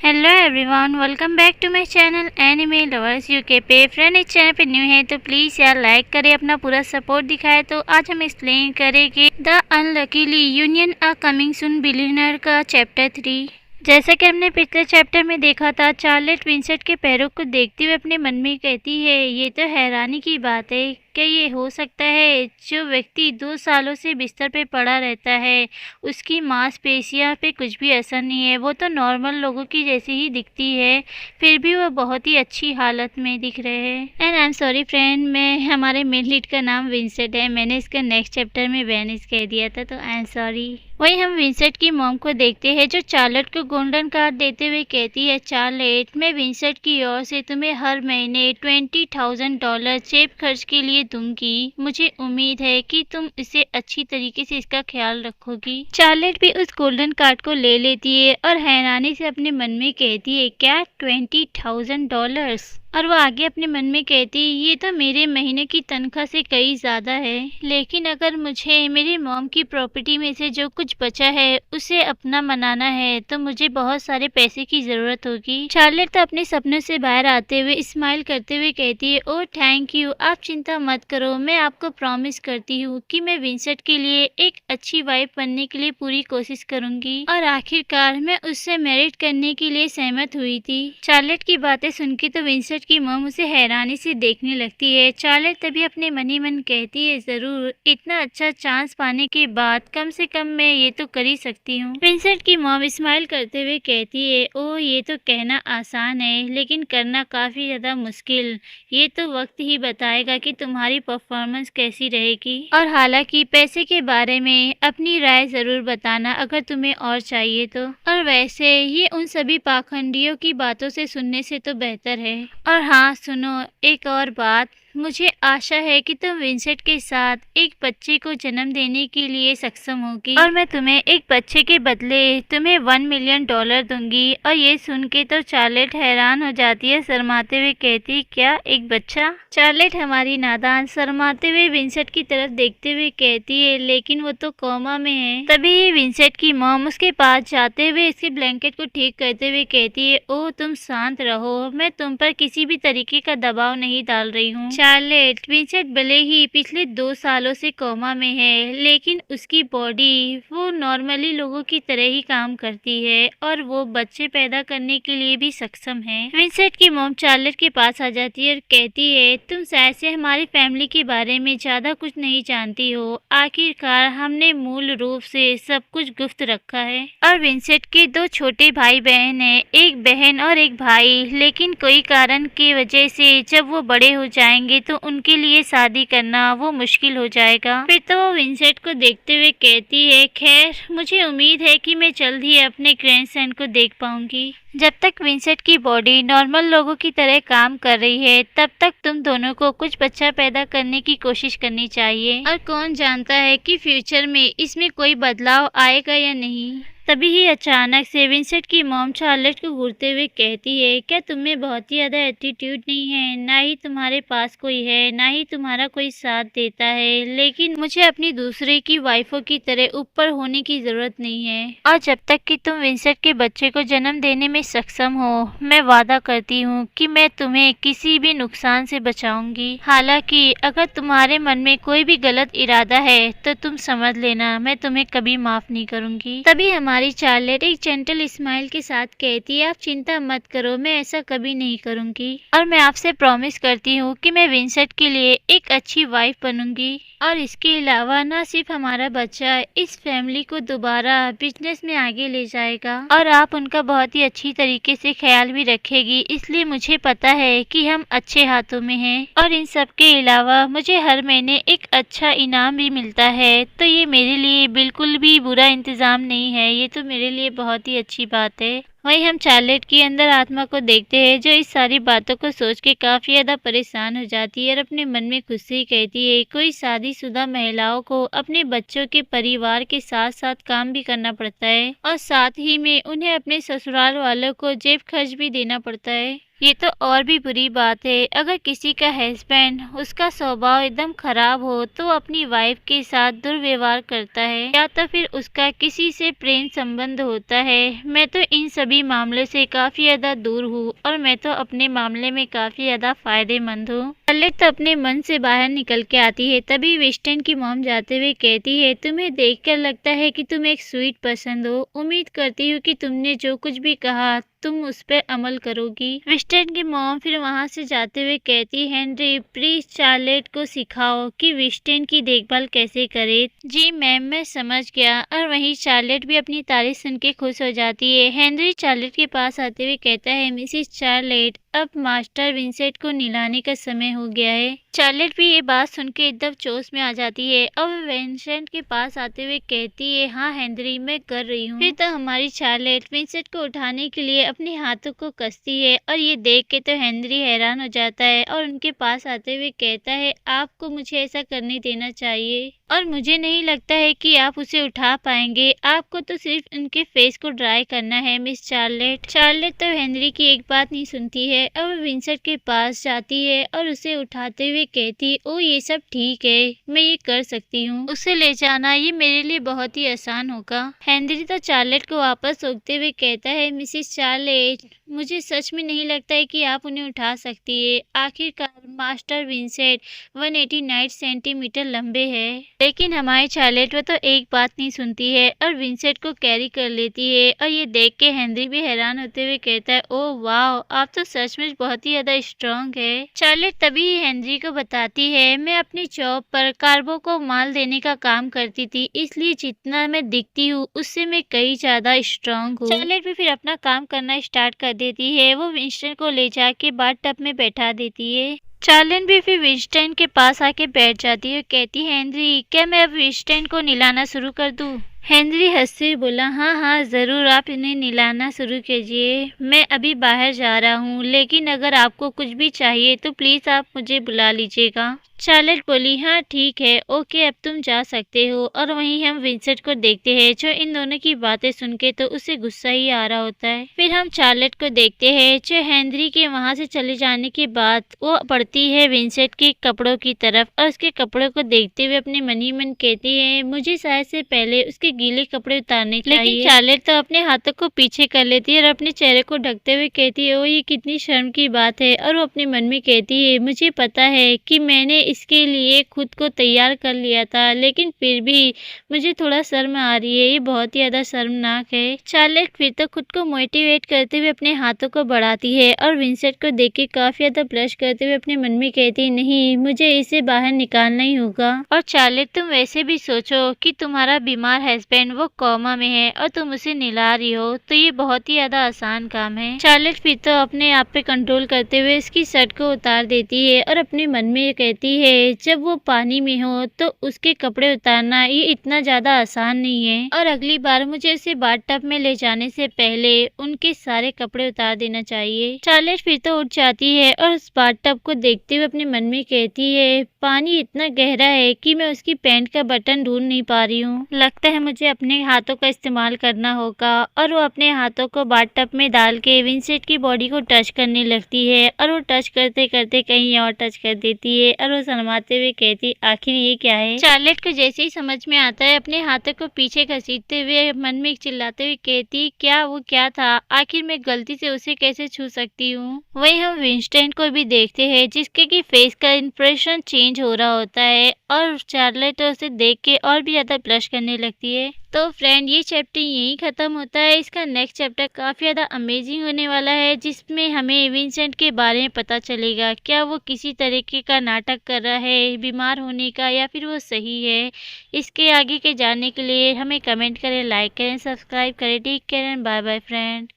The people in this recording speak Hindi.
Hello everyone, welcome back to my channel anime lovers UK पे। फ्रेंड, इस चैनल पे न्यू है तो प्लीज़ यार लाइक करें, अपना पूरा सपोर्ट दिखाए। तो आज हम एक्सप्लेन करेंगे the unluckily union a coming soon billionaire का चैप्टर 3। जैसा कि हमने पिछले चैप्टर में देखा था, चार्लेट विंसेंट के पैरों को देखते हुए अपने मन में कहती है, ये तो हैरानी की बात है, क्या ये हो सकता है जो व्यक्ति 2 सालों से बिस्तर पे पड़ा रहता है, उसकी मांसपेशियां पे कुछ भी असर नहीं है, वो तो नॉर्मल लोगों की जैसी ही दिखती है, फिर भी वो बहुत ही अच्छी हालत में दिख रहे हैं। And I am sorry friend, मैं हमारे मेन लीड का नाम विंसेंट है, मैंने इसका नेक्स्ट चैप्टर में वेनिस कह दिया था, तो आई एम सॉरी। वही हम विंसेंट की मॉम को देखते हैं जो चार्लेट को गोल्डन कार्ड देते हुए कहती है, चार्लेट मैं विंसेंट की ओर से तुम्हें हर महीने $20,000 जेब खर्च के लिए दूंगी। मुझे उम्मीद है कि तुम इसे अच्छी तरीके से इसका ख्याल रखोगी। चार्लेट भी उस गोल्डन कार्ड को ले लेती है और हैरानी से अपने मन में कहती है, क्या $20,000? और वो आगे अपने मन में कहती, ये तो मेरे महीने की तनख्वाह से कई ज़्यादा है, लेकिन अगर मुझे मेरी मॉम की प्रॉपर्टी में से जो कुछ बचा है उसे अपना बनाना है तो मुझे बहुत सारे पैसे की ज़रूरत होगी। चार्लेट तो अपने सपनों से बाहर आते हुए स्माइल करते हुए कहती है, ओह थैंक यू, आप चिंता मत करो, मैं आपको प्रॉमिस करती हूँ कि मैं विंसेंट के लिए एक अच्छी वाइफ बनने के लिए पूरी कोशिश करूंगी। और आखिरकार मैं उससे मैरिड करने के लिए सहमत हुई थी। चार्लेट की बातें सुन के तो विंसेंट की मॉम उसे हैरानी से देखने लगती है। चार्लेट तभी अपने मन ही मन कहती है, जरूर, इतना अच्छा चांस पाने के बाद कम से कम मैं ये तो कर ही सकती हूँ। विंसेंट की मॉम स्माइल करते हुए कहती है, ओह ये तो कहना आसान है लेकिन करना काफी ज्यादा मुश्किल। ये तो वक्त ही बताएगा कि तुम्हारी परफॉर्मेंस कैसी रहेगी। और हालांकि पैसे के बारे में अपनी राय जरूर बताना अगर तुम्हें और चाहिए तो। और वैसे ये उन सभी पाखंडियों की बातों से सुनने से तो बेहतर है। और हाँ सुनो, एक और बात, मुझे आशा है कि तुम विंसेंट के साथ एक बच्चे को जन्म देने के लिए सक्षम होगी और मैं तुम्हें एक बच्चे के बदले तुम्हें $1 मिलियन दूंगी। और ये सुन के तो चार्लेट हैरान हो जाती है, शर्माते हुए कहती, क्या एक बच्चा? चार्लेट हमारी नादान शर्माते हुए विंसेंट की तरफ देखते हुए कहती है, लेकिन वो तो कोमा में है। तभी विंसेंट की मॉम उसके पास जाते हुए इसके ब्लैंकेट को ठीक करते हुए कहती है, ओह तुम शांत रहो, मैं तुम पर किसी भी तरीके का दबाव नहीं डाल रही हूँ। चार्लेट, विंसेंट भले ही पिछले 2 सालों से कोमा में है, लेकिन उसकी बॉडी वो नॉर्मली लोगों की तरह ही काम करती है और वो बच्चे पैदा करने के लिए भी सक्षम है। विंसेंट की मॉम चार्लेट के पास आ जाती है और कहती है, तुम शायद से हमारी फैमिली के बारे में ज्यादा कुछ नहीं जानती हो, आखिरकार हमने मूल रूप से सब कुछ गुप्त रखा है। और विंसेंट के 2 छोटे भाई बहन है, एक बहन और एक भाई, लेकिन कोई कारण की वजह से जब वो बड़े हो जाएंगे तो उनके लिए शादी करना वो मुश्किल हो जाएगा। फिर तो वो विंसेंट को देखते हुए कहती है, खैर मुझे उम्मीद है कि मैं जल्द ही अपने ग्रैंडसन को देख पाऊंगी। जब तक विंसेंट की बॉडी नॉर्मल लोगों की तरह काम कर रही है तब तक तुम दोनों को कुछ बच्चा पैदा करने की कोशिश करनी चाहिए। और कौन जानता है कि फ्यूचर में इसमें कोई बदलाव आएगा या नहीं। तभी ही अचानक से विंसेंट की मॉम चार्लेट को घूरते हुए कहती है, क्या तुम्हें बहुत ही ज्यादा एटीट्यूड नहीं है? ना ही तुम्हारे पास कोई है, ना ही तुम्हारा कोई साथ देता है, लेकिन मुझे अपनी दूसरे की वाइफों की तरह ऊपर होने की जरूरत नहीं है। और जब तक कि तुम विंसेंट के बच्चे को जन्म देने में सक्षम हो, मैं वादा करती हूँ कि मैं तुम्हें किसी भी नुकसान से बचाऊंगी। हालांकि अगर तुम्हारे मन में कोई भी गलत इरादा है तो तुम समझ लेना, मैं तुम्हें कभी माफ नहीं करूंगी। तभी हमारी चार्लेट एक जेंटल स्माइल के साथ कहती है, आप चिंता मत करो, मैं ऐसा कभी नहीं करूंगी और मैं आपसे प्रॉमिस करती हूँ कि मैं विंसेंट के लिए एक अच्छी वाइफ बनूंगी। और इसके अलावा न सिर्फ हमारा बच्चा इस फैमिली को दोबारा बिजनेस में आगे ले जाएगा और आप उनका बहुत ही अच्छी तरीके से ख्याल भी रखेगी, इसलिए मुझे पता है कि हम अच्छे हाथों में हैं। और इन सब के अलावा मुझे हर महीने एक अच्छा इनाम भी मिलता है, तो ये मेरे लिए बिल्कुल भी बुरा इंतजाम नहीं है, ये तो मेरे लिए बहुत ही अच्छी बात है। वहीं हम चार्लेट की अंदर आत्मा को देखते हैं जो इस सारी बातों को सोच के काफी ज्यादा परेशान हो जाती है और अपने मन में खुद से ही कहती है, कोई शादीशुदा महिलाओं को अपने बच्चों के परिवार के साथ साथ काम भी करना पड़ता है और साथ ही में उन्हें अपने ससुराल वालों को जेब खर्च भी देना पड़ता है। ये तो और भी बुरी बात है। अगर किसी का हस्बैंड उसका स्वभाव एकदम खराब हो तो अपनी वाइफ के साथ दुर्व्यवहार करता है या तो फिर उसका किसी से प्रेम संबंध होता है। मैं तो इन सभी मामलों से काफी ज्यादा दूर हूँ और मैं तो अपने मामले में काफी ज्यादा फायदेमंद हूँ। शार्लेट तो अपने मन से बाहर निकल के आती है। तभी विस्टन की मॉम जाते हुए कहती है, तुम्हें देखकर लगता है कि तुम एक स्वीट पर्सन हो। उम्मीद करती हूँ कि तुमने जो कुछ भी कहा तुम उस पर अमल करोगी। विस्टन की मॉम फिर वहां से जाते हुए कहती, हेनरी प्लीज शार्लेट को सिखाओ कि विस्टन की देखभाल कैसे करे। जी मैम, मैं समझ गया। और वहीं शार्लेट भी अपनी तारीफ सुन के खुश हो जाती है। हेनरी शार्लेट के पास आते हुए कहता है, मिसिस शार्लेट अब मास्टर विंसेंट को निलाने का समय हो गया है। शार्लेट भी ये बात सुन के एकदम जोश में आ जाती है और विंसेंट के पास आते हुए कहती है, हाँ हेनरी मैं कर रही हूँ। फिर तो हमारी शार्लेट विंसेंट को उठाने के लिए अपने हाथों को कसती है और ये देख के तो हेनरी हैरान हो जाता है और उनके पास आते हुए कहता है, आपको मुझे ऐसा करने देना चाहिए और मुझे नहीं लगता है कि आप उसे उठा पाएंगे। आपको तो सिर्फ उनके फेस को ड्राई करना है मिस शार्लेट। शार्लेट तो हेनरी की एक बात नहीं सुनती है और विंसेंट के पास जाती है और उसे उठाते हुए कहती, ओ ये सब ठीक है, मैं ये कर सकती हूँ। उसे ले जाना ये मेरे लिए बहुत ही आसान होगा। हेनरी तो शार्लेट को वापस रोकते हुए कहता है, मिसिस शार्लेट मुझे सच में नहीं लगता है कि आप उन्हें उठा सकती है। आखिरकार मास्टर विंसेंट 189 सेंटीमीटर लंबे हैं। लेकिन हमारी शार्लेट वो तो एक बात नहीं सुनती है और विंसेंट को कैरी कर लेती है और ये देख के हेनरी भी हैरान होते हुए कहता है, ओह वाह आप तो सचमुच बहुत ही ज्यादा स्ट्रॉन्ग है। शार्लेट तभी हेनरी को बताती है, मैं अपनी जॉब पर कार्गो को माल देने का काम करती थी, इसलिए जितना मैं दिखती हूँ उससे मैं कई ज्यादा स्ट्रॉन्ग हूँ। शार्लेट भी फिर अपना काम करना स्टार्ट कर देती है। वो विंस्टन को ले जाके बाथटब में बैठा देती है। शार्लेट भी फिर विंस्टन के पास आके बैठ जाती है और कहती है, हेनरी क्या मैं अब विंस्टन को निलाना शुरू कर दूं? हेनरी हंसते हुए बोला, हाँ हाँ जरूर आप इन्हें निलाना शुरू कीजिए। मैं अभी बाहर जा रहा हूँ, लेकिन अगर आपको कुछ भी चाहिए तो प्लीज आप मुझे बुला लीजिएगा। शार्लेट बोली, हाँ ठीक है ओके अब तुम जा सकते हो। और वहीं हम विंसेंट को देखते हैं जो इन दोनों की बातें सुन के तो उसे गुस्सा ही आ रहा होता है। फिर हम शार्लेट को देखते हैं जो हेनरी के वहां से चले जाने के बाद वो बढ़ती है विंसेंट के कपड़ों की तरफ और उसके कपड़ों को देखते हुए अपने मन ही मन कहती है, मुझे शायद से पहले उसके गीले कपड़े उतारने चाहिए। लेकिन शार्लेट तो अपने हाथों को पीछे कर लेती है और अपने चेहरे को ढकते हुए कहती है, ओ ये कितनी शर्म की बात है। और वो अपने मन में कहती है, मुझे पता है कि मैंने इसके लिए खुद को तैयार कर लिया था, लेकिन फिर भी मुझे थोड़ा शर्म आ रही है, ये बहुत ही ज्यादा शर्मनाक है। शार्लेट फिर तो खुद को मोटिवेट करते हुए अपने हाथों को बढ़ाती है और विंसेंट को देख के काफी ज्यादा ब्लश करते हुए अपने मन में कहती, नहीं मुझे इसे बाहर निकालना ही होगा। और शार्लेट तुम वैसे भी सोचो कि तुम्हारा बीमार हस्बैंड वो कोमा में है और तुम उसे निला रही हो, तो ये बहुत ही ज्यादा आसान काम है। शार्लेट फिर तो अपने आप पे कंट्रोल करते हुए इसकी शर्ट को उतार देती है और अपने मन में कहती है, जब वो पानी में हो तो उसके कपड़े उतारना ये इतना ज्यादा आसान नहीं है और अगली बार मुझे उसे बाथटब में ले जाने से पहले उनके सारे कपड़े उतार देना चाहिए। शार्लेट फिर तो उठ जाती है और उस बाथटब को देखते हुए अपने मन में कहती है, पानी इतना गहरा है कि मैं उसकी पैंट का बटन ढूंढ नहीं पा रही हूँ, लगता है मुझे अपने हाथों का इस्तेमाल करना होगा। और वो अपने हाथों को बाथटब में डाल के विंसेंट की बॉडी को टच करने लगती है और वो टच करते करते कहीं और टच कर देती है और वो शर्माते हुए कहती, आखिर ये क्या है। शार्लेट को जैसे ही समझ में आता है अपने हाथों को पीछे घसीटते हुए मन में चिल्लाते हुए कहती, क्या वो क्या था, आखिर मैं गलती से उसे कैसे छू सकती हूँ। वही हम विंस्टन को भी देखते हैं जिसके की फेस का इंप्रेशन चेंज हो रहा होता है और शार्लेट उसे देख के और भी ज्यादा ब्लश करने लगती है। तो फ्रेंड ये चैप्टर यहीं खत्म होता है। इसका नेक्स्ट चैप्टर काफी ज्यादा अमेजिंग होने वाला है जिसमें हमें विंसेंट के बारे में पता चलेगा, क्या वो किसी तरीके का नाटक कर रहा है बीमार होने का या फिर वो सही है। इसके आगे के जानने के लिए हमें कमेंट करें, लाइक करें, सब्सक्राइब करें। Take care and bye bye friend.